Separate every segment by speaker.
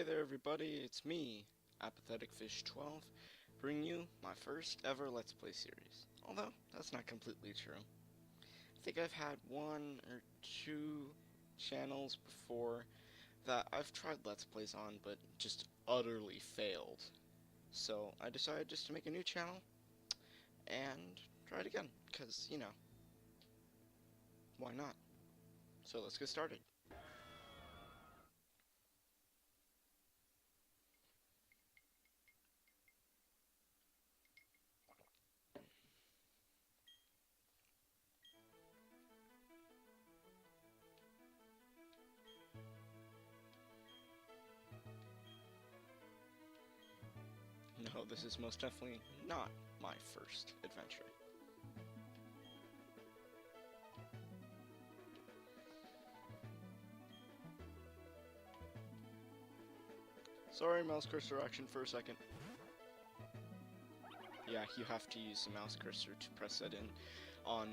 Speaker 1: Hey there everybody, it's me, Apathetic Fish 12, bringing you my first ever Let's Play series. Although, that's not completely true. I think I've had one or two channels before that I've tried Let's Plays on, but just utterly failed. So, I decided just to make a new channel, and try it again, because, you know, why not? So let's get started. No, this is most definitely not my first adventure. Sorry, mouse cursor action for a second. Yeah, you have to use the mouse cursor to press that in on,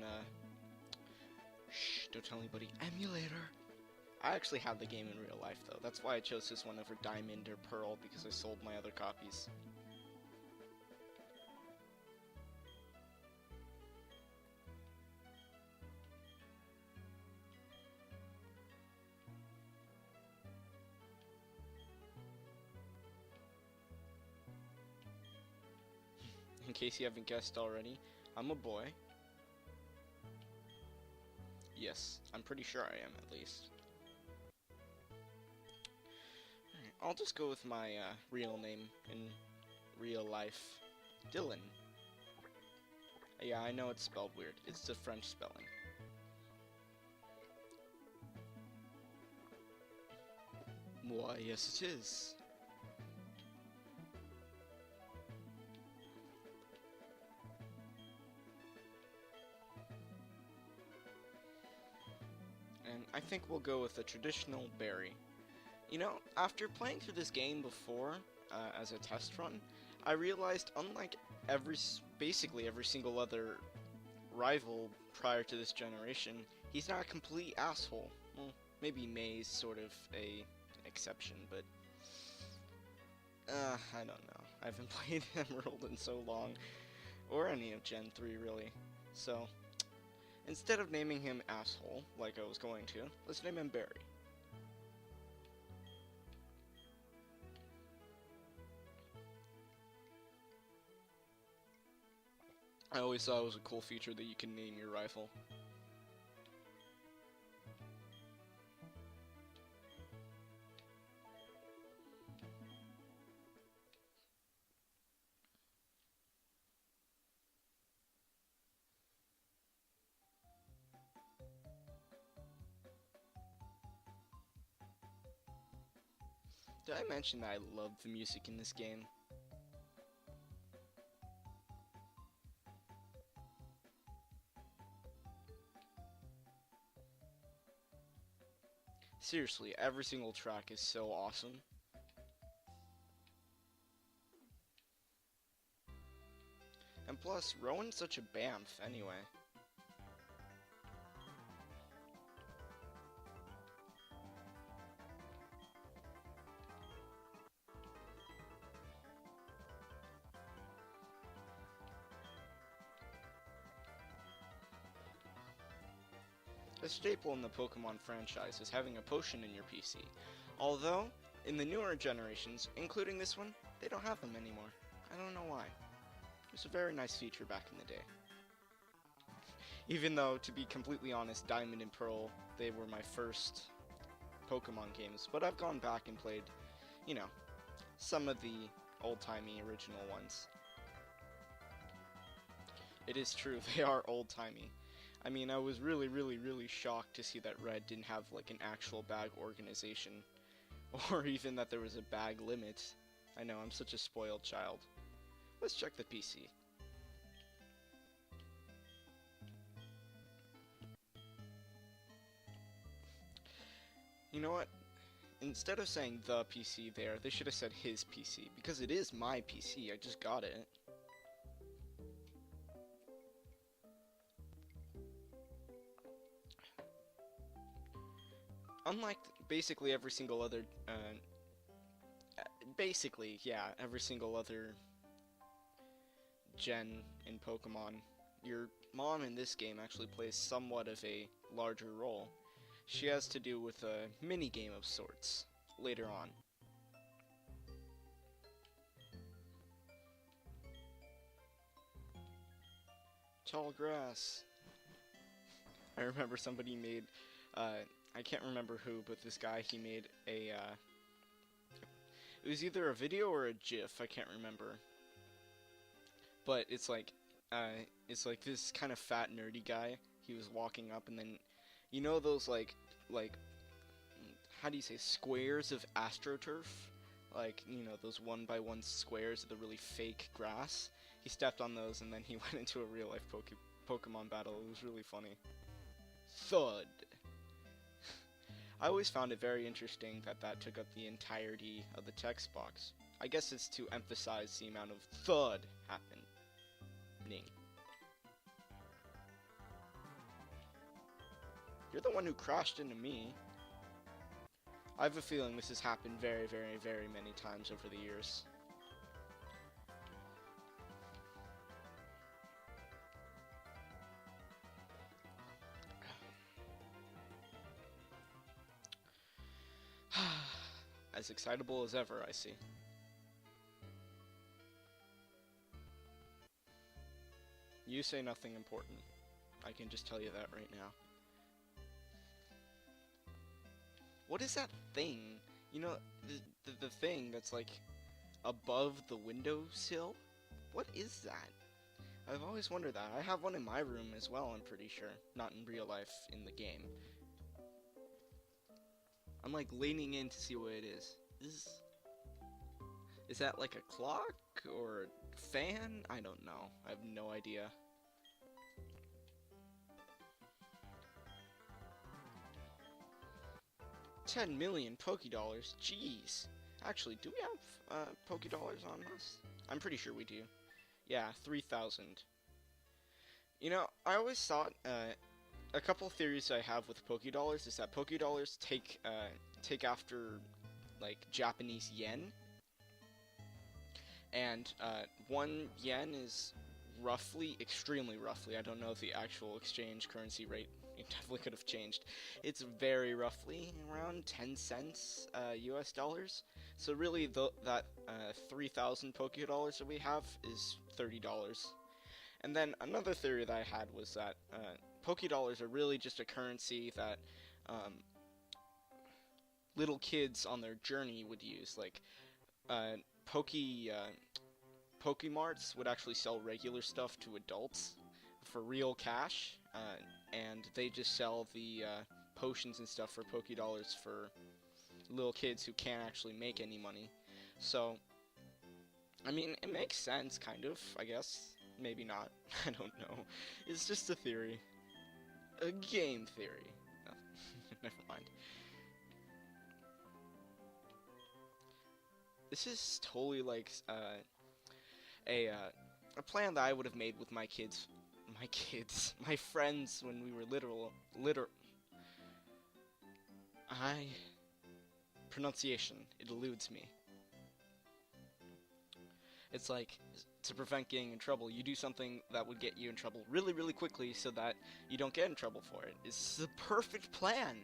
Speaker 1: shh, don't tell anybody, emulator. I actually have the game in real life, though. That's why I chose this one over Diamond or Pearl, because I sold my other copies. In case you haven't guessed already, I'm a boy. Yes, I'm pretty sure I am, at least. Alright, I'll just go with my real name in real life. Dylan. Yeah, I know it's spelled weird. It's the French spelling. Why, yes it is. And I think we'll go with a traditional berry. You know, after playing through this game before, as a test run, I realized unlike basically every single other rival prior to this generation, he's not a complete asshole. Well, maybe May's sort of an exception, but I don't know. I haven't played Emerald in so long, or any of Gen 3 really. So, instead of naming him asshole, like I was going to, let's name him Barry. I always thought it was a cool feature that you can name your rifle. Did I mention that I love the music in this game? Seriously, every single track is so awesome. And plus, Rowan's such a bamf anyway. A staple in the Pokemon franchise is having a potion in your PC. Although, in the newer generations, including this one, they don't have them anymore. I don't know why. It was a very nice feature back in the day. Even though, to be completely honest, Diamond and Pearl, they were my first Pokemon games, but I've gone back and played, you know, some of the old-timey original ones. It is true, they are old-timey. I mean, I was really shocked to see that Red didn't have, like, an actual bag organization. Or even that there was a bag limit. I know, I'm such a spoiled child. Let's check the PC. You know what? Instead of saying the PC there, they should have said his PC, because it is my PC, I just got it. Unlike basically every single other basically, yeah, every single other gen in Pokemon. Your mom in this game actually plays somewhat of a larger role. She has to do with a mini game of sorts later on. Tall grass. I remember somebody made, I can't remember who, but this guy, he made a, it was either a video or a GIF, I can't remember. But it's like this kind of fat nerdy guy. He was walking up, and then, you know those like, how do you say, squares of AstroTurf? Like, you know, those 1x1 squares of the really fake grass? He stepped on those, and then he went into a real-life Pokemon battle. It was really funny. Thud. I always found it very interesting that that took up the entirety of the text box. I guess it's to emphasize the amount of thud happening. You're the one who crashed into me. I have a feeling this has happened very, very, very many times over the years. As excitable as ever, I see. You say nothing important. I can just tell you that right now. What is that thing? You know, the thing that's like above the windowsill? What is that? I've always wondered that. I have one in my room as well, I'm pretty sure. Not in real life, in the game. I'm like leaning in to see what it is. Is that like a clock or a fan? I don't know. I have no idea. $10 million Pokédollars. Jeez. Actually, do we have Pokédollars on us? I'm pretty sure we do. Yeah, 3,000. You know, I always thought a couple theories I have with Pokédollars is that Pokédollars take after like Japanese yen, and 1 yen is roughly, extremely roughly, I don't know the actual exchange currency rate, it definitely could have changed, it's very roughly around 10 cents US dollars, so really that 3,000 Pokédollars that we have is $30. And then another theory that I had was that Pokédollars are really just a currency that little kids on their journey would use. Like, Pokemarts would actually sell regular stuff to adults for real cash, and they just sell the potions and stuff for Pokédollars for little kids who can't actually make any money. So, I mean, it makes sense, kind of, I guess. Maybe not. I don't know. It's just a theory. A game theory. No, never mind. This is totally like a plan that I would have made with my friends when we were pronunciation, it eludes me. It's like, to prevent getting in trouble, you do something that would get you in trouble really, really quickly so that you don't get in trouble for it. It's the perfect plan.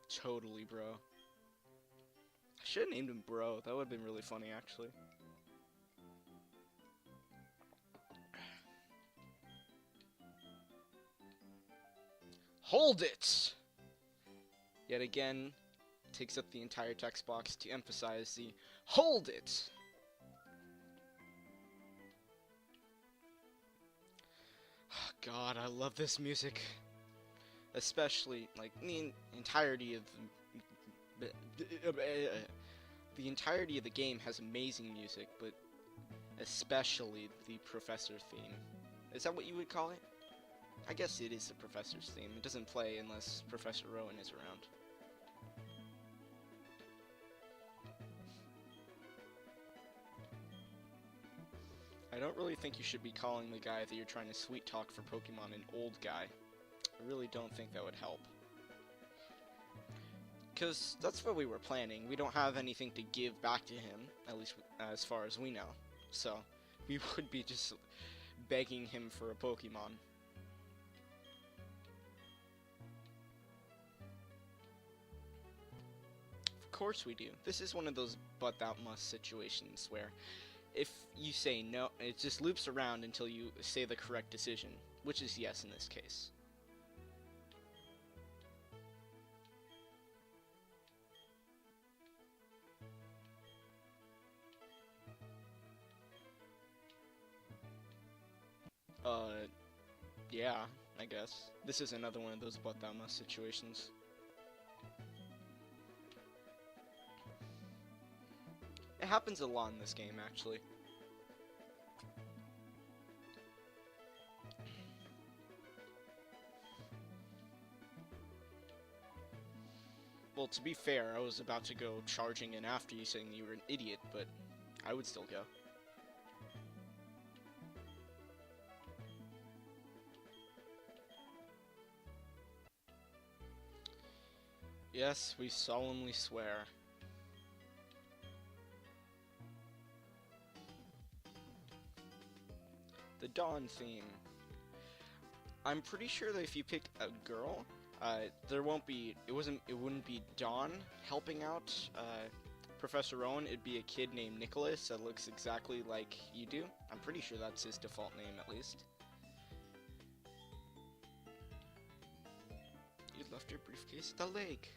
Speaker 1: Totally, bro. I should have named him Bro. That would have been really funny, actually. Hold it! Yet again, takes up the entire text box to emphasize the hold it! Oh, God, I love this music. Especially, like, the entirety of the entirety of the game has amazing music, but especially the Professor theme. Is that what you would call it? I guess it is the Professor's theme. It doesn't play unless Professor Rowan is around. I don't really think you should be calling the guy that you're trying to sweet talk for Pokemon an old guy. I really don't think that would help. Because that's what we were planning. We don't have anything to give back to him, at least as far as we know. So, we would be just begging him for a Pokemon. Of course we do. This is one of those but that must situations where if you say no, it just loops around until you say the correct decision, which is yes in this case. Yeah, I guess. This is another one of those but that must situations. It happens a lot in this game, actually. Well, to be fair, I was about to go charging in after you saying you were an idiot, but I would still go. Yes, we solemnly swear. The Dawn theme. I'm pretty sure that if you pick a girl, there won't be. It wouldn't be Dawn helping out Professor Rowan. It'd be a kid named Nicholas that looks exactly like you do. I'm pretty sure that's his default name, at least. You left your briefcase at the lake.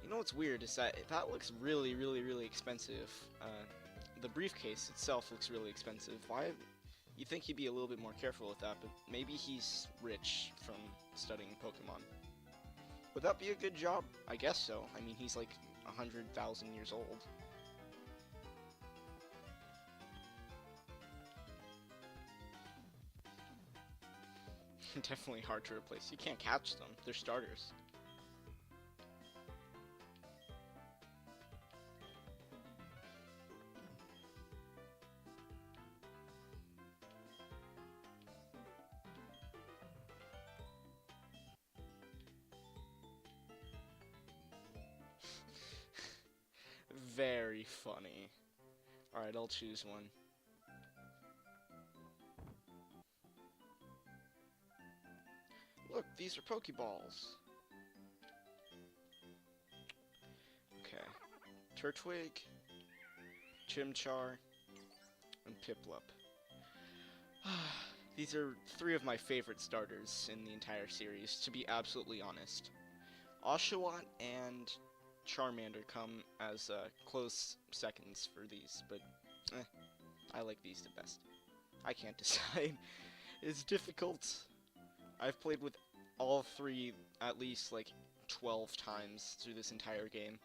Speaker 1: You know what's weird is that looks really, really, really expensive. The briefcase itself looks really expensive. Why? You'd think he'd be a little bit more careful with that, but maybe he's rich from studying Pokemon. Would that be a good job? I guess so. I mean, he's like 100,000 years old. Definitely hard to replace. You can't catch them. They're starters. Very funny. Alright, I'll choose one. Look, these are Pokeballs. Okay. Turtwig, Chimchar, and Piplup. These are three of my favorite starters in the entire series, to be absolutely honest. Oshawott and Charmander come as close seconds for these, but I like these the best. I can't decide. It's difficult. I've played with all three at least like 12 times through this entire game.